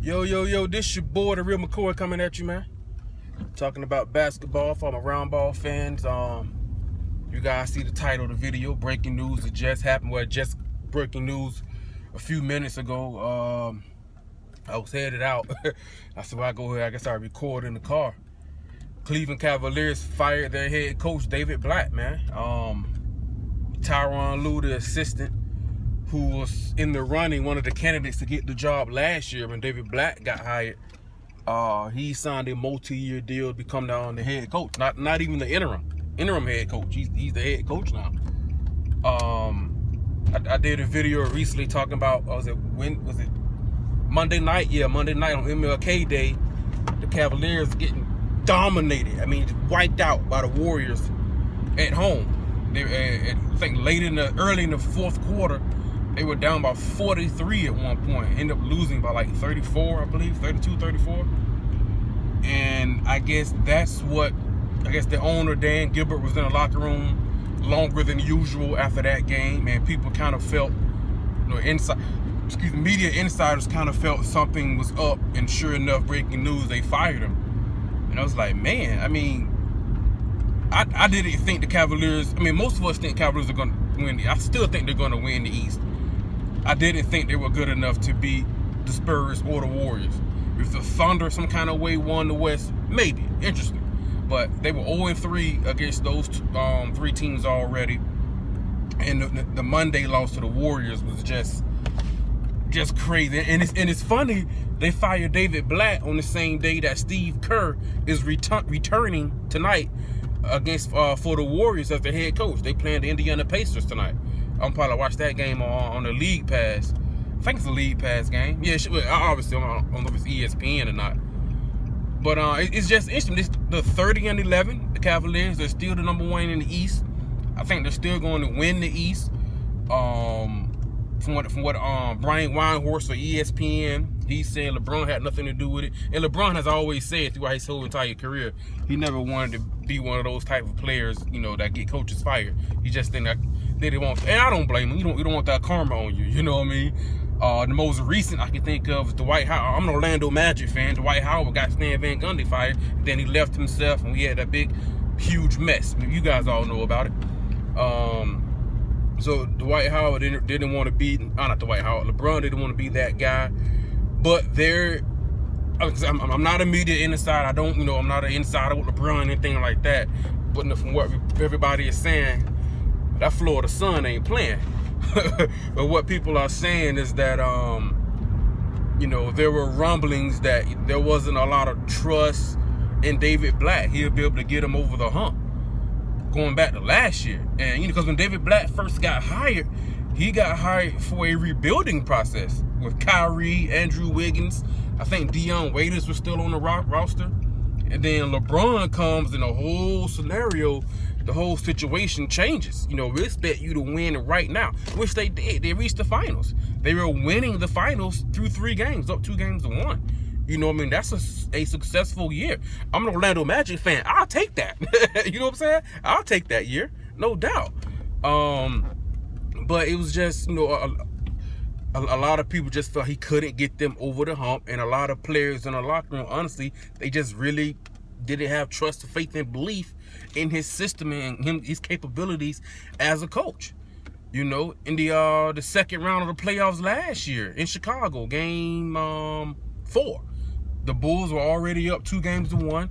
Yo, this your boy, the real McCoy, coming at you, man. Talking about basketball for my round ball fans. You guys see the title of the video, breaking news that just happened. Well, just breaking news a few minutes ago. I was headed out. I said, well, I go here, I guess I record in the car. Cleveland Cavaliers fired their head coach, David Blatt, man. Tyronn Lue, the assistant, who was in the running, one of the candidates to get the job last year when David Blatt got hired. He signed a multi-year deal to become the head coach. Not even the interim head coach. He's the head coach now. I did a video recently talking about, was it Monday night? Yeah, Monday night on MLK Day, the Cavaliers getting dominated. I mean, wiped out by the Warriors at home. I think early in the fourth quarter, they were down by 43 at one point. Ended up losing by like 34, I believe, 32, 34. And I guess the owner, Dan Gilbert, was in the locker room longer than usual after that game. And people kind of felt, media insiders kind of felt something was up. And sure enough, breaking news, they fired him. And I was like, man, I mean, I didn't think the Cavaliers, most of us think Cavaliers are going to win. I still think they're going to win the East. I didn't think they were good enough to beat the Spurs or the Warriors. If the Thunder some kind of way won the West, maybe. Interesting. But they were 0-3 against those three teams already. And the Monday loss to the Warriors was just crazy. And it's funny, they fired David Blatt on the same day that Steve Kerr is returning tonight against for the Warriors as the head coach. They playing the Indiana Pacers tonight. I'm probably watch that game on the League Pass. I think it's a League Pass game. Yeah, obviously, I don't know if it's ESPN or not. But it's just interesting. The 30-11, the Cavaliers, they're still the number one in the East. I think they're still going to win the East. From what Brian Windhorst for ESPN, he said LeBron had nothing to do with it. And LeBron has always said throughout his whole entire career, he never wanted to be one of those type of players, that get coaches fired. He just think that they didn't want, and I don't blame him. You don't want that karma on you. You know what I mean? The most recent I can think of is Dwight Howard. I'm an Orlando Magic fan. Dwight Howard got Stan Van Gundy fired. Then he left himself, and we had that big, huge mess. You guys all know about it. So Dwight Howard didn't want to be, not Dwight Howard, LeBron didn't want to be that guy. But I'm not a media insider. I'm not an insider with LeBron, anything like that. But from what everybody is saying, that Florida Sun ain't playing. But what people are saying is that, there were rumblings that there wasn't a lot of trust in David Blatt. He'll be able to get him over the hump going back to last year. And, because when David Blatt first got hired, he got hired for a rebuilding process with Kyrie, Andrew Wiggins. I think Dion Waiters was still on the roster. And then LeBron comes and the whole scenario, the whole situation changes. We expect you to win right now, which they did. They reached the finals. They were winning the finals through 3 games, up 2 games to 1. That's a successful year. I'm an Orlando Magic fan. I'll take that. You know what I'm saying? I'll take that year, no doubt. But it was just, a lot of people just felt he couldn't get them over the hump, and a lot of players in the locker room, honestly, they just really didn't have trust, faith, and belief in his system and his capabilities as a coach. In the second round of the playoffs last year in Chicago, game 4, the Bulls were already up 2 games to 1.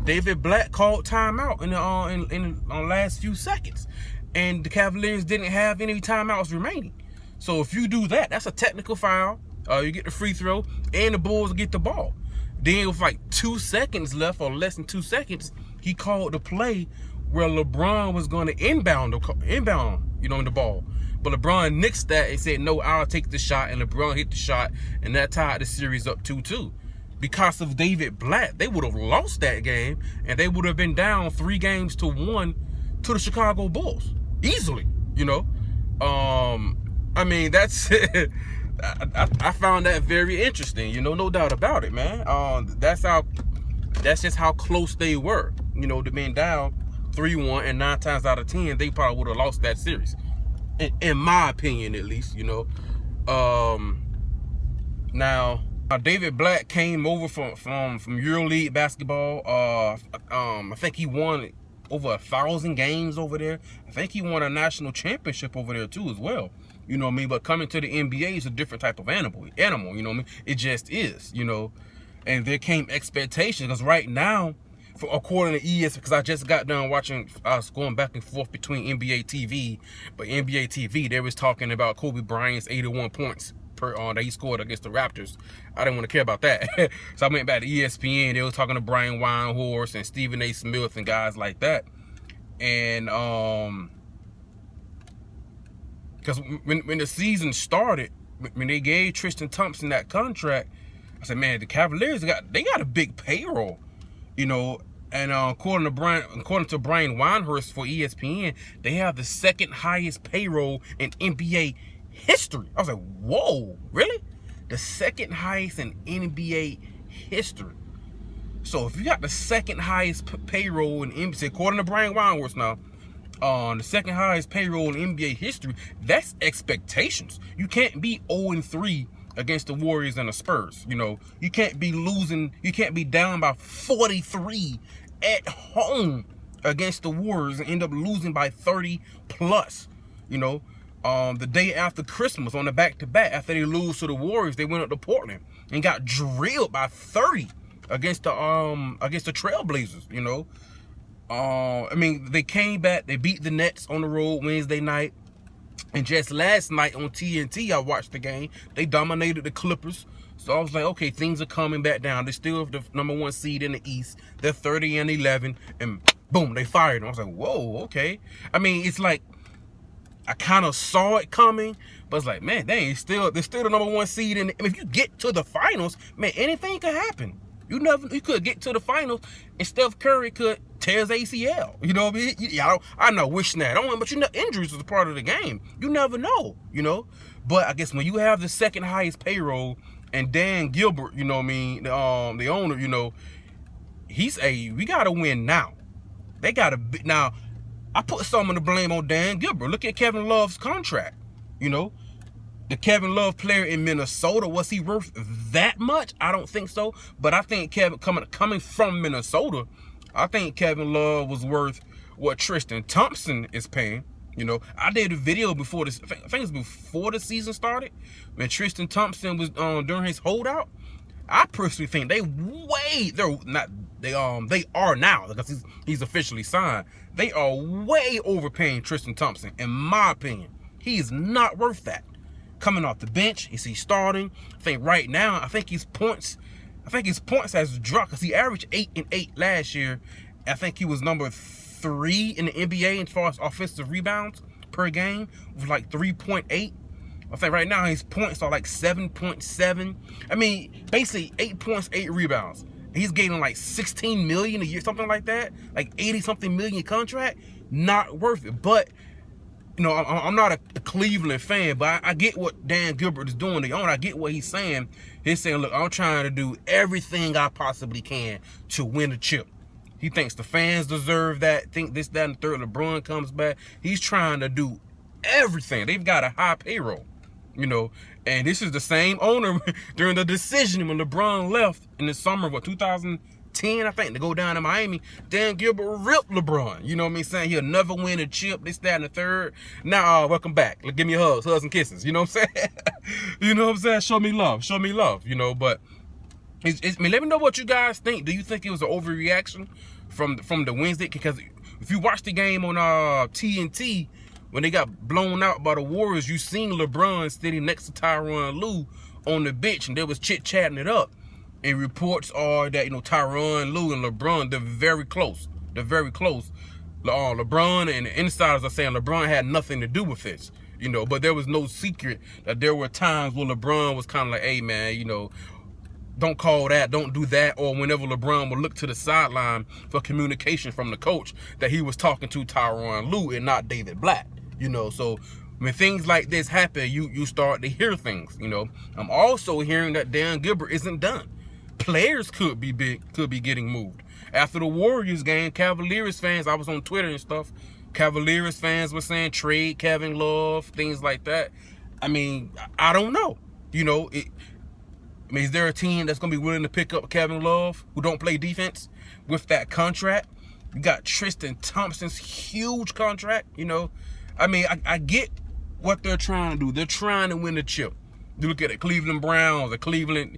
David Blatt called timeout in the last few seconds, and the Cavaliers didn't have any timeouts remaining. So if you do that, that's a technical foul. You get the free throw, and the Bulls get the ball. Then with like 2 seconds left, or less than 2 seconds, he called the play where LeBron was going to inbound, the ball. But LeBron nixed that and said, no, I'll take the shot. And LeBron hit the shot, and that tied the series up 2-2. Because of David Blatt, they would have lost that game, and they would have been down 3 games to 1 to the Chicago Bulls. Easily, that's I found that very interesting, no doubt about it, man. That's just how close they were, to being down 3-1, and 9 times out of 10, they probably would have lost that series. In my opinion, at least, Now, David Blatt came over from EuroLeague basketball. I think he won over 1,000 games over there. I think he won a national championship over there too as well. You know what I mean? But coming to the NBA is a different type of animal, you know what I mean? It just is, you know. And there came expectations, because right now, according to ES, because I just got done watching, I was going back and forth between NBA TV, but NBA TV, they was talking about Kobe Bryant's 81 points that he scored against the Raptors. I didn't want to care about that. So I went back to ESPN. They were talking to Brian Windhorst and Stephen A. Smith and guys like that. And because when the season started, when they gave Tristan Thompson that contract, I said, man, the Cavaliers got a big payroll, you know. And according to Brian Windhorst for ESPN, they have the second highest payroll in NBA history. I was like, whoa, really? The second highest in NBA history. So if you got the second highest payroll in NBA, according to Brian Windhorst now, the second highest payroll in NBA history, that's expectations. You can't be 0-3 against the Warriors and the Spurs. You know, you can't be losing, you can't be down by 43 at home against the Warriors and end up losing by 30 plus. You know, the day after Christmas on the back-to-back, after they lose to the Warriors, they went up to Portland and got drilled by 30 against the Trailblazers, you know. I mean, they came back, they beat the Nets on the road Wednesday night. And just last night on TNT, I watched the game. They dominated the Clippers. So I was like, okay, things are coming back down. They still have the #1 seed in the East. They're 30-11, and boom, they fired them. I was like, whoa, okay. I mean, it's like, I kind of saw it coming, but it's like, man, they're still the #1 seed. And if you get to the finals, man, anything could happen. You could get to the finals, and Steph Curry could tear his ACL. You know what I mean? I'm not wishing that on him, but you know, injuries is a part of the game. You never know, you know. But I guess when you have the second highest payroll, and Dan Gilbert, you know what I mean, the owner, you know, we gotta win now. They gotta now. I put some of the blame on Dan Gilbert. Look at Kevin Love's contract. You know, the Kevin Love player in Minnesota, was he worth that much? I don't think so. But I think coming from Minnesota, I think Kevin Love was worth what Tristan Thompson is paying. You know, I did a video before this. I think it was before the season started, when Tristan Thompson was during his holdout. I personally think they are now, because he's officially signed. They are way overpaying Tristan Thompson, in my opinion. He is not worth that. Coming off the bench, is he starting? I think right now, I think his points has dropped, because he averaged 8 and 8 last year. I think he was number 3 in the NBA as far as offensive rebounds per game, with like 3.8. I think right now his points are like 7.7. I mean, basically 8 points, 8 rebounds. He's getting like 16 million a year, something like that, like 80 something million contract. Not worth it. But you know, I'm not a Cleveland fan, but I get what Dan Gilbert is doing. The owner, I get what he's saying. He's saying, look, I'm trying to do everything I possibly can to win a chip. He thinks the fans deserve that. Think this, that, and the third. LeBron comes back. He's trying to do everything. They've got a high payroll, you know. And this is the same owner during the decision when LeBron left in the summer of 2010, I think, to go down to Miami. Dan Gilbert ripped LeBron. You know what I mean? Saying he'll never win a chip, this, that, and the third. Now, welcome back. Give me hugs and kisses. You know what I'm saying? You know what I'm saying? Show me love, you know. But I mean, let me know what you guys think. Do you think it was an overreaction from the Wednesday? Because if you watch the game on TNT, when they got blown out by the Warriors, you seen LeBron sitting next to Tyronn Lue on the bench, and they was chit-chatting it up. And reports are that, you know, Tyronn Lue and LeBron, they're very close. LeBron and the insiders are saying LeBron had nothing to do with this, you know. But there was no secret that there were times where LeBron was kind of like, hey, man, you know, don't call that, don't do that. Or whenever LeBron would look to the sideline for communication from the coach, that he was talking to Tyronn Lue and not David Blatt, you know. So when things like this happen, you start to hear things, you know. I'm also hearing that Dan Gilbert isn't done. Players could be getting moved. After the Warriors game, Cavaliers fans, I was on Twitter and stuff, Cavaliers fans were saying trade Kevin Love, things like that. I mean, I don't know. You know, I mean, is there a team that's going to be willing to pick up Kevin Love, who don't play defense, with that contract? You got Tristan Thompson's huge contract, you know. I mean, I get what they're trying to do. They're trying to win the chip. You look at the Cleveland Browns, the Cleveland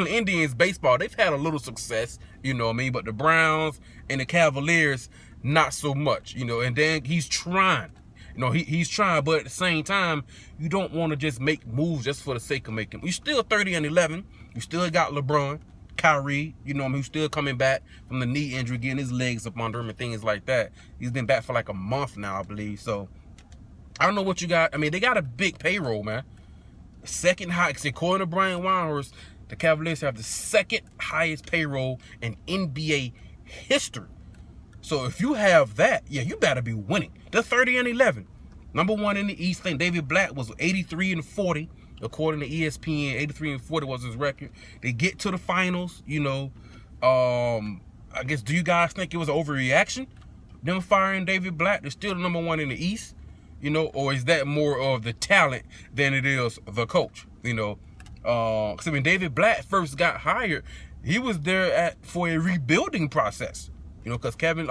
Indians baseball, they've had a little success, you know what I mean? But the Browns and the Cavaliers, not so much, you know. And then he's trying. You know, he's trying, but at the same time, you don't want to just make moves just for the sake of making. You're still 30-11. You still got LeBron, Kyrie, you know, who's still coming back from the knee injury, getting his legs up under him and things like that. He's been back for like a month now, I believe. So, I don't know what you got. I mean, they got a big payroll, man. Second highest, according to Brian Windhorst, the Cavaliers have the second highest payroll in NBA history. So if you have that, yeah, you better be winning. They're 30-11. Number one in the East. I think David Blatt was 83-40, according to ESPN. 83-40 was his record. They get to the finals, you know. I guess, do you guys think it was an overreaction? Them firing David Blatt? They're still the number one in the East, you know, or is that more of the talent than it is the coach, you know? Because when David Blatt first got hired, he was there for a rebuilding process. You know, because Kevin,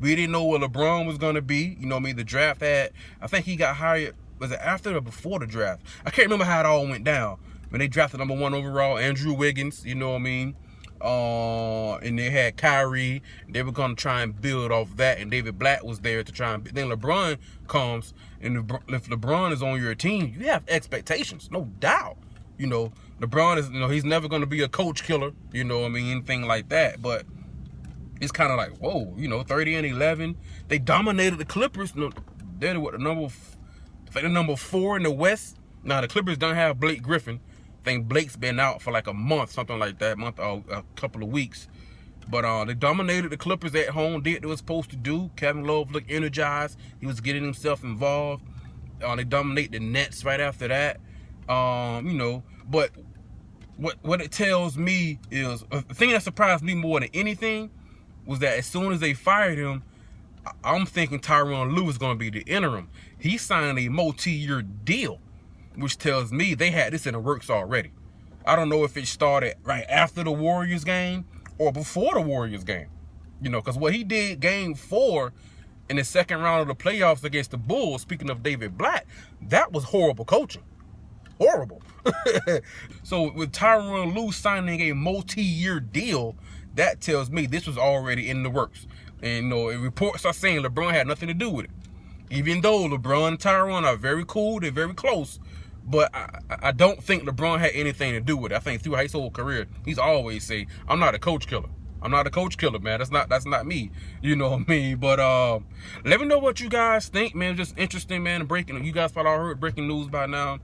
we didn't know what LeBron was going to be. You know what I mean? The draft had, I think he got hired, was it after or before the draft? I can't remember how it all went down. When they drafted number one overall, Andrew Wiggins, you know what I mean? And they had Kyrie. They were going to try and build off that. And David Blatt was there to try and, then LeBron comes. And if LeBron is on your team, you have expectations, no doubt. You know, LeBron is, you know, he's never going to be a coach killer, you know what I mean? Anything like that. But it's kind of like, whoa, you know, 30-11. They dominated the Clippers. You know, they're what, the number 4 in the West. Now, the Clippers don't have Blake Griffin. I think Blake's been out for like a month, something like that, a couple of weeks. But they dominated the Clippers at home, did what they were supposed to do. Kevin Love looked energized. He was getting himself involved. They dominate the Nets right after that. You know, but what it tells me is, the thing that surprised me more than anything was that as soon as they fired him, I'm thinking Tyronn Lue is going to be the interim. He signed a multi-year deal, which tells me they had this in the works already. I don't know if it started right after the Warriors game or before the Warriors game. You know, because what he did game 4 in the second round of the playoffs against the Bulls, speaking of David Blatt, that was horrible coaching. Horrible. So with Tyronn Lue signing a multi-year deal, that tells me this was already in the works. And, you know, reports are saying LeBron had nothing to do with it. Even though LeBron and Tyronn are very cool, they're very close. But I don't think LeBron had anything to do with it. I think through his whole career, he's always say, I'm not a coach killer. I'm not a coach killer, man. That's not me. You know what I mean? But let me know what you guys think, man. Just interesting, man. Breaking. You guys probably all heard breaking news by now.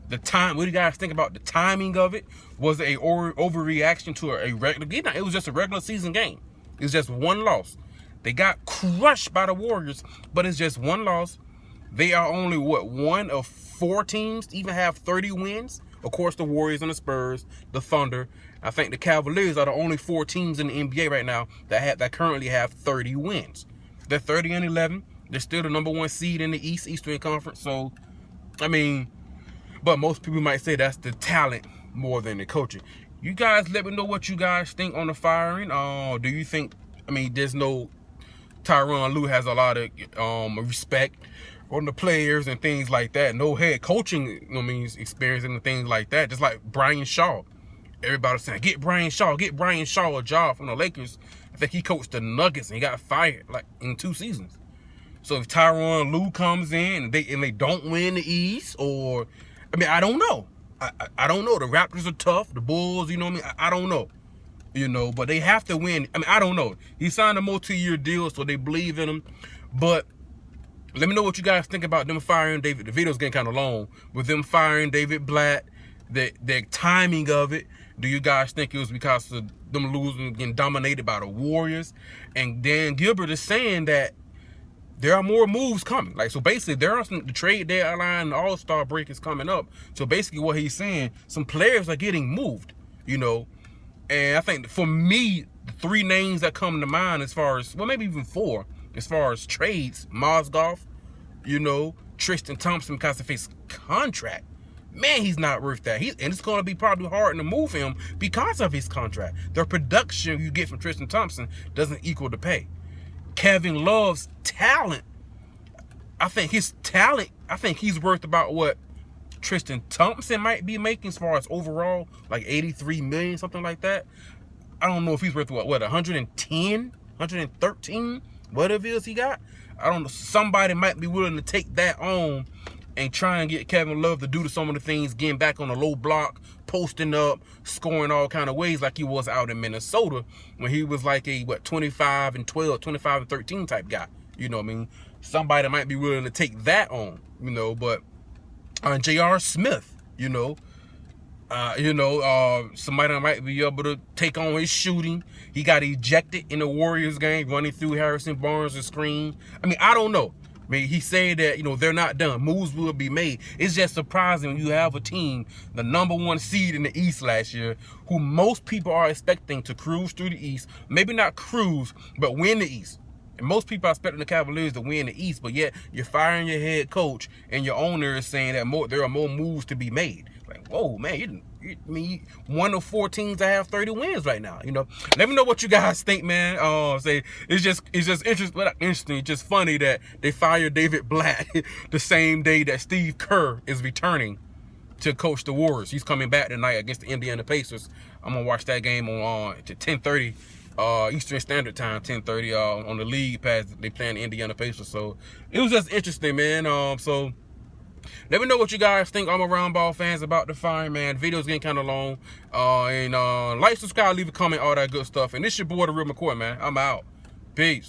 The time, what do you guys think about the timing of it? Was it a overreaction to a regular game? It was just a regular season game. It was just one loss. They got crushed by the Warriors, but it's just one loss. They are only, what, one of 4 teams to even have 30 wins? Of course, the Warriors and the Spurs, the Thunder. I think the Cavaliers are the only 4 teams in the NBA right now that currently have 30 wins. They're 30-11. They're still the number 1 seed in the Eastern Conference. So, I mean, but most people might say that's the talent more than the coaching. You guys let me know what you guys think on the firing. Do you think, I mean, there's no, Tyronn Lue has a lot of respect on the players and things like that. No head coaching, I mean, experience and things like that. Just like Brian Shaw. Everybody saying, get Brian Shaw a job from the Lakers. I think he coached the Nuggets and he got fired like in 2 seasons. So if Tyronn Lue comes in and they don't win the East, or, I mean, I don't know. I don't know. The Raptors are tough. The Bulls, you know what I mean? I don't know. You know, but they have to win. I mean, I don't know. He signed a multi-year deal, so they believe in him. But let me know what you guys think about them firing David. The video's getting kind of long. With them firing David Blatt, the timing of it. Do you guys think it was because of them losing, getting dominated by the Warriors? And Dan Gilbert is saying that there are more moves coming. Like, so basically, there are the trade deadline, the All-Star break is coming up. So basically, what he's saying, some players are getting moved, you know. And I think for me, the 3 names that come to mind as far as, well, maybe even 4, as far as trades, Mozgov, you know, Tristan Thompson because of his contract. Man, he's not worth that. And it's going to be probably hard to move him because of his contract. The production you get from Tristan Thompson doesn't equal the pay. Kevin Love's talent, I think he's worth about what Tristan Thompson might be making as far as overall, like 83 million, something like that. I don't know if he's worth what 110, 113, whatever it is he got. I don't know. Somebody might be willing to take that on and try and get Kevin Love to do some of the things, getting back on the low block, posting up, scoring all kind of ways like he was out in Minnesota when he was like a 25 and 12, 25 and 13 type guy. You know what I mean? Somebody might be willing to take that on, you know. But J.R. Smith, somebody that might be able to take on his shooting. He got ejected in the Warriors game, running through Harrison Barnes' screen. I mean, I don't know. I mean, he said that, they're not done. Moves will be made. It's just surprising when you have a team, the #1 seed in the East last year, who most people are expecting to cruise through the East. Maybe not cruise, but win the East. And most people are expecting the Cavaliers to win the East, but yet you're firing your head coach and your owner is saying that there are more moves to be made. Like, whoa, man, one of 4 teams that have 30 wins right now. Let me know what you guys think, man. It's just interesting. Well, not interesting. It's just funny that they fired David Blatt the same day that Steve Kerr is returning to coach the Warriors. He's coming back tonight against the Indiana Pacers. I'm gonna watch that game on to 10:30 Eastern Standard Time, 10:30 on the league pass. They playing the Indiana Pacers, so it was just interesting, man. So let me know what you guys think. I'm around ball fans about the fire, man. The video's getting kind of long. And like, subscribe, leave a comment, all that good stuff. And this your boy, The Real McCoy, man. I'm out. Peace.